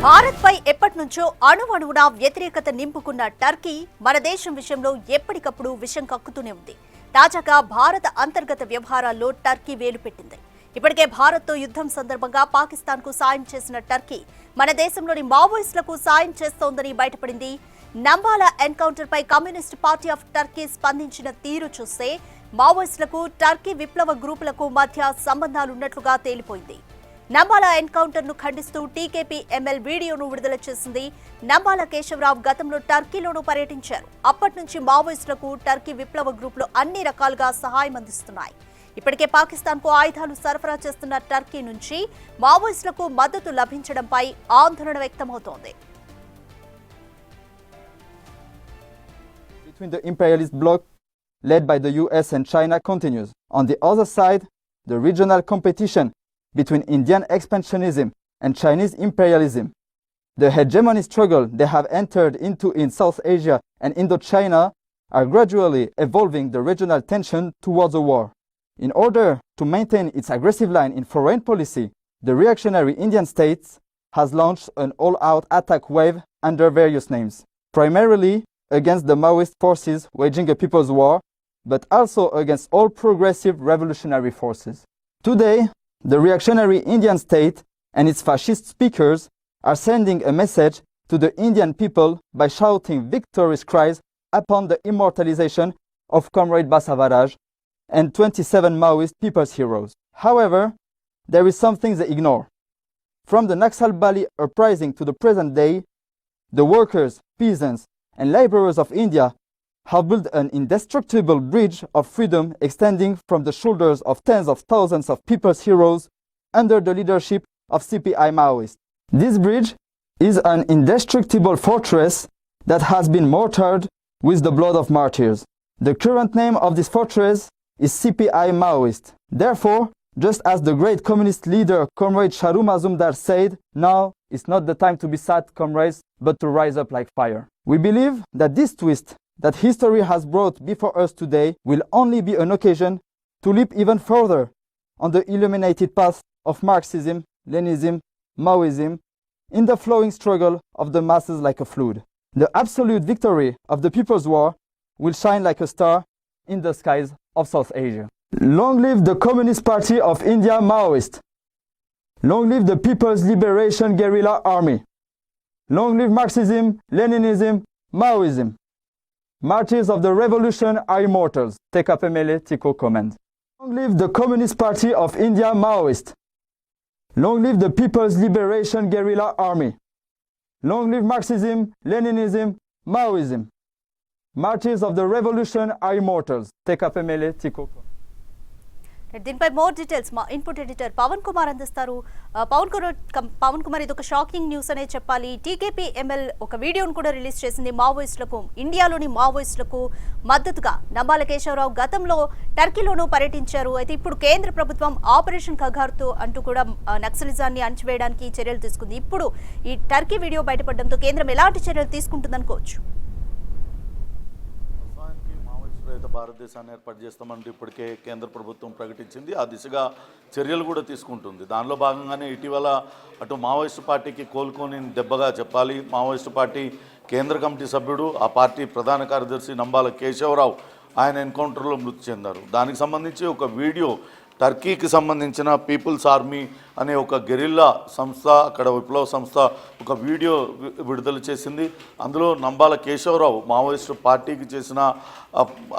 భారత్ పై ఎప్పటినుంచో అణువణువున వ్యతిరేకత నింపుకున్న టర్కీ మన దేశం విషయంలో ఎప్పటికప్పుడు విషం కక్కుతూనే ఉంది. తాజాగా భారత అంతర్గత వ్యవహారాల్లో టర్కీ వేలు పెట్టింది. ఇప్పటికే భారత్తో యుద్ధం సందర్భంగా పాకిస్తాన్కు సాయం చేసిన టర్కీ మన దేశంలోని మావోయిస్టులకు సాయం చేస్తోందని బయటపడింది. నంబాల ఎన్కౌంటర్ పై కమ్యూనిస్ట్ పార్టీ ఆఫ్ టర్కీ స్పందించిన తీరు చూస్తే మావోయిస్టులకు టర్కీ విప్లవ గ్రూపులకు మధ్య సంబంధాలున్నట్లుగా తేలిపోయింది. నంబాల ఎన్కౌంటర్ ను ఖండిస్తూ టీకేపీ ఎంఎల్ వీడియోను విడుదల చేసింది. నంబాల కేశవరావు గతంలో టర్కీలోనూ పర్యటించారు. అప్పటి నుంచి మావోయిస్టులకు టర్కీ విప్లవ గ్రూపులు అన్ని రకాలుగా సహాయం అందిస్తున్నాయి. ఇప్పటికే పాకిస్తాన్కు ఆయుధాలు సరఫరా చేస్తున్న టర్కీ నుంచి మావోయిస్టులకు మద్దతు లభించడంపై ఆందోళన వ్యక్తమవుతోంది. Between the imperialist bloc led by the US and China continues. On the other side, the regional competition between Indian expansionism and Chinese imperialism. The hegemony struggle they have entered into in South Asia and Indochina are gradually evolving the regional tension towards a war. In order to maintain its aggressive line in foreign policy, the reactionary Indian states has launched an all-out attack wave under various names, primarily against the Maoist forces waging a people's war, but also against all progressive revolutionary forces. Today, the reactionary Indian state and its fascist speakers are sending a message to the Indian people by shouting victorious cries upon the immortalization of Comrade Basavaraj and 27 Maoist people's heroes. However, there is something they ignore. From the Naxalbari uprising to the present day, the workers, peasants, and laborers of India have built an indestructible bridge of freedom extending from the shoulders of tens of thousands of people's heroes under the leadership of CPI Maoists. This bridge is an indestructible fortress that has been mortared with the blood of martyrs. The current name of this fortress is CPI Maoist. Therefore, just as the great communist leader Comrade Shahrukh Mazumdar said, now is not the time to be sad, comrades, but to rise up like fire. We believe that this twist that history has brought before us today will only be an occasion to leap even further on the illuminated path of Marxism, Leninism, Maoism, in the flowing struggle of the masses like a flood. The absolute victory of the People's War will shine like a star in the skies of South Asia. Long live the Communist Party of India Maoist. Long live the People's Liberation Guerrilla Army. Long live Marxism, Leninism, Maoism. Martyrs of the revolution are immortals. Take up MLA, Tico command. Long live the Communist Party of India Maoist. Long live the People's Liberation Guerrilla Army. Long live Marxism, Leninism, Maoism. Martyrs of the revolution are immortals. Take up MLA, Tico command. దీనిపై more details మా input editor Pawan Kumar అందిస్తారు. పవన్ కుమార్, ఇది ఒక shocking news అనే చెప్పాలి. TKP ML ఒక వీడియోను కూడా రిలీజ్ చేసింది. మావోయిస్టులకు, ఇండియాలోని మావోయిస్టులకు మద్దతుగా నంబాల కేశవరావు గతంలో టర్కీలోనూ పర్యటించారు. అయితే ఇప్పుడు కేంద్ర ప్రభుత్వం ఆపరేషన్ ఖగార్తో అంటూ కూడా నక్సలిజాన్ని అణచివేయడానికి చర్యలు తీసుకుంది. ఇప్పుడు ఈ టర్కీ వీడియో బయటపడడంతో కేంద్రం ఎలాంటి చర్యలు తీసుకుంటుందనుకోవచ్చు? భారతదేశాన్ని ఏర్పాటు చేస్తామంటూ ఇప్పటికే కేంద్ర ప్రభుత్వం ప్రకటించింది. ఆ దిశగా చర్యలు కూడా తీసుకుంటుంది. దానిలో భాగంగానే ఇటీవల అటు మావోయిస్టు పార్టీకి కోలుకొని దెబ్బగా చెప్పాలి. మావోయిస్టు పార్టీ కేంద్ర కమిటీ సభ్యుడు, ఆ పార్టీ ప్రధాన కార్యదర్శి నంబాల కేశవరావు ఆయన ఎన్కౌంటర్లో మృతి చెందారు. దానికి సంబంధించి ఒక వీడియో టర్కీకి సంబంధించిన పీపుల్స్ ఆర్మీ అనే ఒక గెరిల్లా సంస్థ, అక్కడ విప్లవ సంస్థ ఒక వీడియో విడుదల చేసింది. అందులో నంబాల కేశవరావు మావోయిస్టు పార్టీకి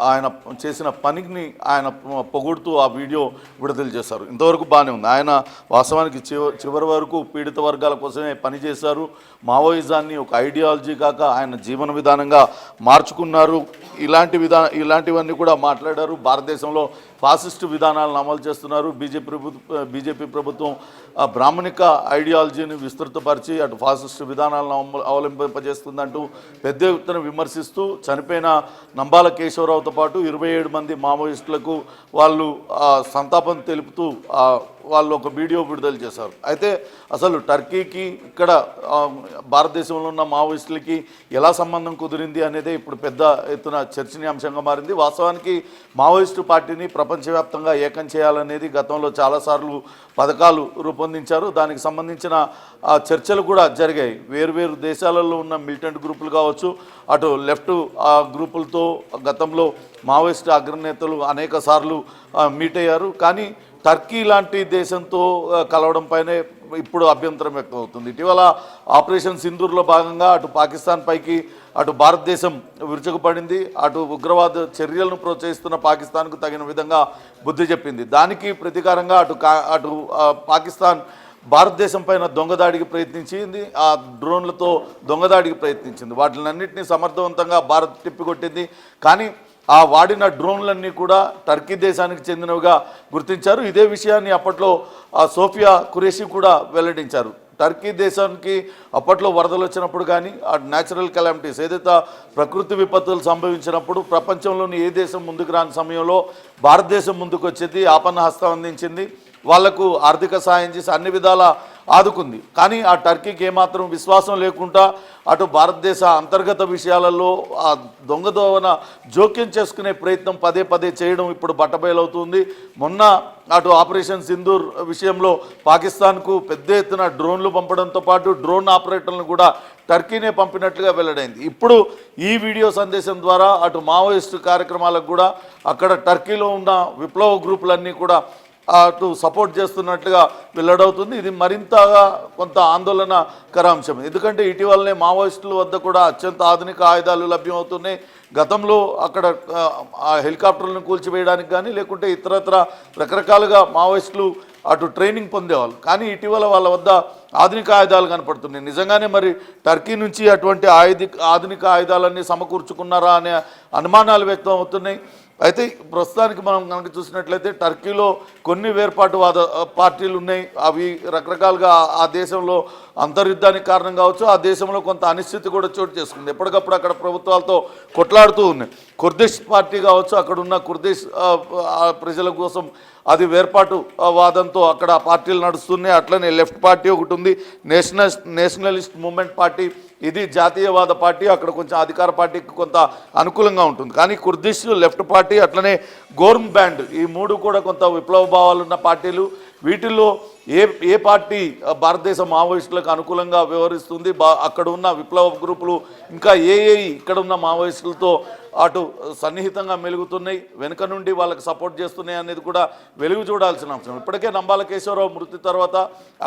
ఆయన చేసిన పనికి ఆయన పొగుడుతూ ఆ వీడియో విడుదల చేశారు. ఇంతవరకు బాగానే ఉంది. ఆయన వాస్తవానికి చివరి వరకు పీడిత వర్గాల కోసమే పనిచేశారు. మావోయిజాన్ని ఒక ఐడియాలజీ కాక ఆయన జీవన విధానంగా మార్చుకున్నారు. ఇలాంటివన్నీ కూడా మాట్లాడారు. భారతదేశంలో ఫాసిస్టు విధానాలను అమలు చేస్తున్నారు. బీజేపీ ప్రభుత్వం బ్రాహ్మణిక ఐడియాలజీని విస్తృతపరిచి అటు ఫాసిస్టు విధానాలను అవలంబింపజేస్తుందంటూ పెద్ద ఎత్తున విమర్శిస్తూ చనిపోయిన నంబాల కేశవరావుతో పాటు 27 మంది మావోయిస్టులకు వాళ్ళు సంతాపం తెలుపుతూ వాళ్ళు ఒక వీడియో విడుదల చేశారు. అయితే అసలు టర్కీకి ఇక్కడ భారతదేశంలో ఉన్న మావోయిస్టులకి ఎలా సంబంధం కుదిరింది అనేది ఇప్పుడు పెద్ద ఎత్తున చర్చనీయాంశంగా మారింది. వాస్తవానికి మావోయిస్టు పార్టీని ప్రపంచవ్యాప్తంగా ఏకం చేయాలనేది గతంలో చాలాసార్లు పథకాలు రూపొందించారు. దానికి సంబంధించిన చర్చలు కూడా జరిగాయి. వేరువేరు దేశాలలో ఉన్న మిలిటెంట్ గ్రూపులు కావచ్చు, అటు లెఫ్ట్ గ్రూపులతో గతంలో మావోయిస్టు అగ్రనేతలు అనేక సార్లు మీట్ అయ్యారు. కానీ టర్కీ లాంటి దేశంతో కలవడం పైనే ఇప్పుడు అభ్యంతరం వ్యక్తం అవుతుంది. ఇటీవల ఆపరేషన్ సింధూర్లో భాగంగా అటు పాకిస్తాన్ పైకి అటు భారతదేశం విరుచుకుపడింది. అటు ఉగ్రవాద చర్యలను ప్రోత్సహిస్తున్న పాకిస్తాన్కు తగిన విధంగా బుద్ధి చెప్పింది. దానికి ప్రతీకారంగా అటు పాకిస్తాన్ భారతదేశం పైన దొంగదాడికి ప్రయత్నించింది. ఆ డ్రోన్లతో దొంగదాడికి ప్రయత్నించింది. వాటినన్నింటినీ సమర్థవంతంగా భారత్ తిప్పికొట్టింది. కానీ ఆ వాడిన డ్రోన్లన్నీ కూడా టర్కీ దేశానికి చెందినవిగా గుర్తించారు. ఇదే విషయాన్ని అప్పట్లో సోఫియా ఖురేషి కూడా వెల్లడించారు. టర్కీ దేశానికి అప్పట్లో వరదలు వచ్చినప్పుడు కానీ ఆ న్యాచురల్ కెలామిటీస్ ఏదైతే ప్రకృతి విపత్తులు సంభవించినప్పుడు ప్రపంచంలోని ఏ దేశం ముందుకు రాని సమయంలో భారతదేశం ముందుకు వచ్చేది, ఆపన్న హస్తం అందించింది, వాళ్లకు ఆర్థిక సాయం చేసి అన్ని విధాల ఆదుకుంది. కానీ ఆ టర్కీకి ఏమాత్రం విశ్వాసం లేకుండా అటు భారతదేశ అంతర్గత విషయాలలో ఆ దొంగదోవన జోక్యం చేసుకునే ప్రయత్నం పదే పదే చేయడం ఇప్పుడు బట్టబయలవుతుంది. మొన్న అటు ఆపరేషన్ సింధూర్ విషయంలో పాకిస్తాన్కు పెద్ద ఎత్తున డ్రోన్లు పంపడంతో పాటు డ్రోన్ ఆపరేటర్లను కూడా టర్కీనే పంపినట్లుగా వెల్లడైంది. ఇప్పుడు ఈ వీడియో సందేశం ద్వారా అటు మావోయిస్టు కార్యక్రమాలకు కూడా అక్కడ టర్కీలో ఉన్న విప్లవ గ్రూపులన్నీ కూడా అటు సపోర్ట్ చేస్తున్నట్లుగా వెల్లడవుతుంది. ఇది మరింతగా కొంత ఆందోళనకర అంశం. ఎందుకంటే ఇటీవలనే మావోయిస్టుల వద్ద కూడా అత్యంత ఆధునిక ఆయుధాలు లభ్యమవుతున్నాయి. గతంలో అక్కడ హెలికాప్టర్లను కూల్చివేయడానికి కానీ లేకుంటే ఇతరత్ర రకరకాలుగా మావోయిస్టులు అటు ట్రైనింగ్ పొందేవాళ్ళు. కానీ ఇటీవల వాళ్ళ వద్ద ఆధునిక ఆయుధాలు కనపడుతున్నాయి. నిజంగానే మరి టర్కీ నుంచి అటువంటి ఆధునిక ఆయుధాలన్నీ సమకూర్చుకున్నారా అనే అనుమానాలు వ్యక్తం అవుతున్నాయి. అయితే ప్రస్తుతానికి మనం కనుక చూసినట్లయితే టర్కీలో కొన్ని వేర్పాటువాద పార్టీలు ఉన్నాయి. అవి రకరకాలుగా ఆ దేశంలో అంతర్యుద్ధానికి కారణం కావచ్చు. ఆ దేశంలో కొంత అనిశ్చితి కూడా చోటు చేసుకుంది. ఎప్పటికప్పుడు అక్కడ ప్రభుత్వాలతో కొట్లాడుతూ ఉన్నాయి. కుర్దిష్ పార్టీ కావచ్చు, అక్కడ ఉన్న కుర్దిష్ ప్రజల కోసం అది వేర్పాటు వాదంతో అక్కడ పార్టీలు నడుస్తున్నాయి. అట్లనే లెఫ్ట్ పార్టీ ఒకటి ఉంది, నేషనలిస్ట్ మూవ్మెంట్ పార్టీ, ఇది జాతీయవాద పార్టీ. అక్కడ కొంచెం అధికార పార్టీకి కొంత అనుకూలంగా ఉంటుంది. కానీ కుర్దిష్ లెఫ్ట్ పార్టీ అట్లనే గోర్మ్ బ్యాండ్, ఈ మూడు కూడా కొంత విప్లవ భావాలు ఉన్న పార్టీలు. వీటిల్లో ఏ పార్టీ భారతదేశ మావోయిస్టులకు అనుకూలంగా వ్యవహరిస్తుంది, అక్కడ ఉన్న విప్లవ గ్రూపులు ఇంకా ఇక్కడ ఉన్న మావోయిస్టులతో అటు సన్నిహితంగా మెలుగుతున్నాయి, వెనుక నుండి వాళ్ళకి సపోర్ట్ చేస్తున్నాయి అనేది కూడా వెలుగు చూడాల్సిన అంశం. ఇప్పటికే నంబాల కేశవరావు మృతి తర్వాత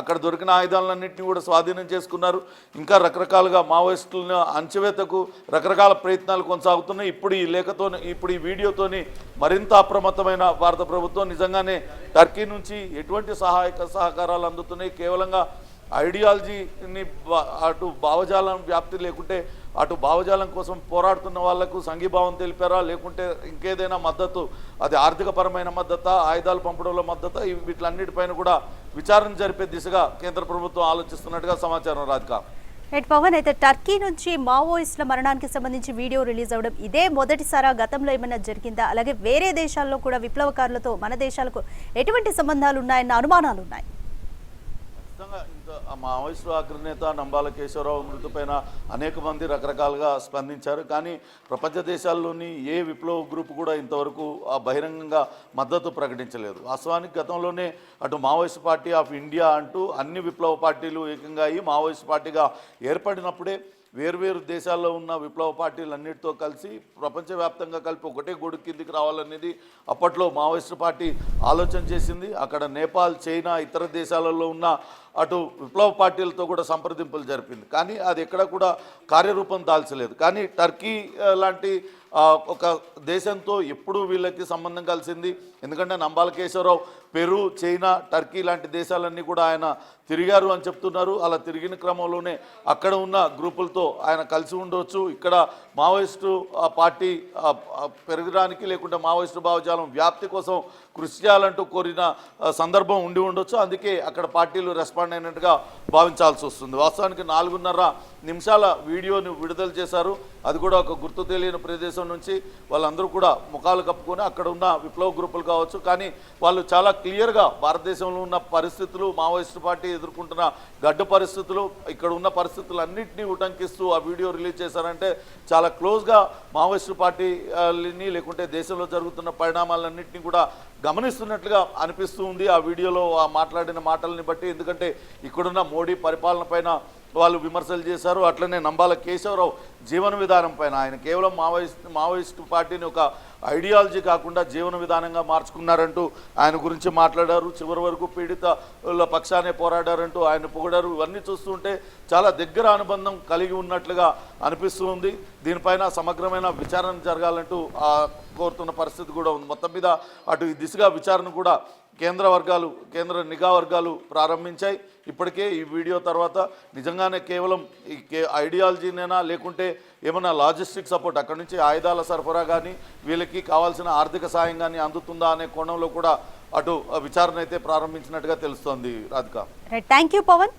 అక్కడ దొరికిన ఆయుధాలన్నింటినీ కూడా స్వాధీనం చేసుకున్నారు. ఇంకా రకరకాలుగా మావోయిస్టులను అంచవేతకు రకరకాల ప్రయత్నాలు కొనసాగుతున్నాయి. ఇప్పుడు ఈ వీడియోతోని మరింత అప్రమత్తమైన భారత ప్రభుత్వం నిజంగానే టర్కీ నుంచి ఎటువంటి సహకారాలు అందుతున్నాయి, కేవలంగా ఐడియాలజీని అటు భావజాలం వ్యాప్తి లేకుంటే అటు భావజాలం కోసం పోరాడుతున్న వాళ్లకు సంఘీభావం తెలిపారా, లేకుంటే ఇంకేదైనా మద్దతు, అది ఆర్థికపరమైన మద్దత, ఆయుధాలు పంపడంలో మద్దత, వీటిలన్నిటిపైన కూడా విచారణ జరిపే దిశగా కేంద్ర ప్రభుత్వం ఆలోచిస్తున్నట్టుగా సమాచారం. రాధిక. పవన్, అయితే టర్కీ నుంచి మావోయిస్టుల మరణానికి సంబంధించి వీడియో రిలీజ్ అవ్వడం ఇదే మొదటిసారా? గతంలో ఏమైనా జరిగిందా? అలాగే వేరే దేశాల్లో కూడా విప్లవకారులతో మన దేశాలకు ఎటువంటి సంబంధాలు ఉన్నాయన్న అనుమానాలు ఉన్నాయి. మావోయిస్టు అగ్రనేత నంబాల కేశవరావు మృతిపైన అనేక మంది రకరకాలుగా స్పందించారు. కానీ ప్రపంచ దేశాల్లోని ఏ విప్లవ గ్రూప్ కూడా ఇంతవరకు బహిరంగంగా మద్దతు ప్రకటించలేదు. వాస్తవానికి గతంలోనే అటు మావోయిస్ట్ పార్టీ ఆఫ్ ఇండియా అంటూ అన్ని విప్లవ పార్టీలు ఏకంగా అయ్యి మావోయిస్ట్ పార్టీగా ఏర్పడినప్పుడే వేర్వేరు దేశాల్లో ఉన్న విప్లవ పార్టీలన్నిటితో కలిసి ప్రపంచవ్యాప్తంగా కలిపి ఒకటే గొడుగు కిందికి రావాలనేది అప్పట్లో మావోయిస్టు పార్టీ ఆలోచన చేసింది. అక్కడ నేపాల్, చైనా, ఇతర దేశాలలో ఉన్న అటు విప్లవ పార్టీలతో కూడా సంప్రదింపులు జరిపింది. కానీ అది ఎక్కడ కూడా కార్యరూపం దాల్చలేదు. కానీ టర్కీ లాంటి ఒక దేశంతో ఎప్పుడూ వీళ్ళకి సంబంధం కలిసింది. ఎందుకంటే Nambala Keshavarao Peru, China, Turkey లాంటి దేశాలన్నీ కూడా ఆయన తిరిగారు అని చెప్తున్నారు. అలా తిరిగిన క్రమంలోనే అక్కడ ఉన్న గ్రూపులతో ఆయన కలిసి ఉండవచ్చు. ఇక్కడ మావోయిస్టు పార్టీ పెరగడానికి లేకుంటే మావోయిస్టు భావజాలం వ్యాప్తి కోసం కృషి చేయాలంటూ కోరిన సందర్భం ఉండి ఉండొచ్చు. అందుకే అక్కడ పార్టీలు రెస్పాండ్ రెస్పాండ్ అయినట్టుగా భావించాల్సి వస్తుంది. వాస్తవానికి 4.5 నిమిషాల వీడియోని విడుదల చేశారు. అది కూడా ఒక గుర్తు తెలియని ప్రదేశం నుంచి వాళ్ళందరూ కూడా ముఖాలు కప్పుకొని అక్కడ ఉన్న విప్లవ గ్రూపులు కావచ్చు, కానీ వాళ్ళు చాలా క్లియర్గా భారతదేశంలో ఉన్న పరిస్థితులు, మావోయిస్టు పార్టీ ఎదుర్కొంటున్న గడ్డు పరిస్థితులు, ఇక్కడ ఉన్న పరిస్థితులన్నింటినీ ఉటంకిస్తూ ఆ వీడియో రిలీజ్ చేశారంటే చాలా క్లోజ్గా మావోయిస్టు పార్టీని లేకుంటే దేశంలో జరుగుతున్న పరిణామాలన్నింటినీ కూడా గమనిస్తున్నట్లుగా అనిపిస్తూ ఉంది ఆ వీడియోలో ఆ మాట్లాడిన మాటల్ని బట్టి. ఎందుకంటే ఇక్కడున్న మోడీ పరిపాలన పైన వాళ్ళు విమర్శలు చేశారు. అట్లనే నంబాల కేశవరావు జీవన విధానం పైన ఆయన కేవలం మావోయిస్టు పార్టీని ఒక ఐడియాలజీ కాకుండా జీవన విధానంగా మార్చుకున్నారంటూ ఆయన గురించి మాట్లాడారు. చివరి వరకు పీడితుల పక్షానే పోరాడారంటూ ఆయన పొగిడారు. ఇవన్నీ చూస్తుంటే చాలా దగ్గర అనుబంధం కలిగి ఉన్నట్లుగా అనిపిస్తూ ఉంది. దీనిపైన సమగ్రమైన విచారణ జరగాలంటూ కోరుతున్న పరిస్థితి కూడా ఉంది. మొత్తం మీద అటు ఈ దిశగా విచారణ కూడా కేంద్ర నిఘా వర్గాలు ప్రారంభించాయి. ఇప్పటికే ఈ వీడియో తర్వాత నిజంగానే కేవలం ఈ ఐడియాలజీనేనా లేకుంటే ఏమైనా లాజిస్టిక్ సపోర్ట్ అక్కడి నుంచి ఆయుధాల సరఫరా కానీ వీళ్ళకి కావాల్సిన ఆర్థిక సాయం కానీ అందుతుందా అనే కోణంలో కూడా అటు విచారణ అయితే ప్రారంభించినట్టుగా తెలుస్తోంది. Radhika, thank you Pawan.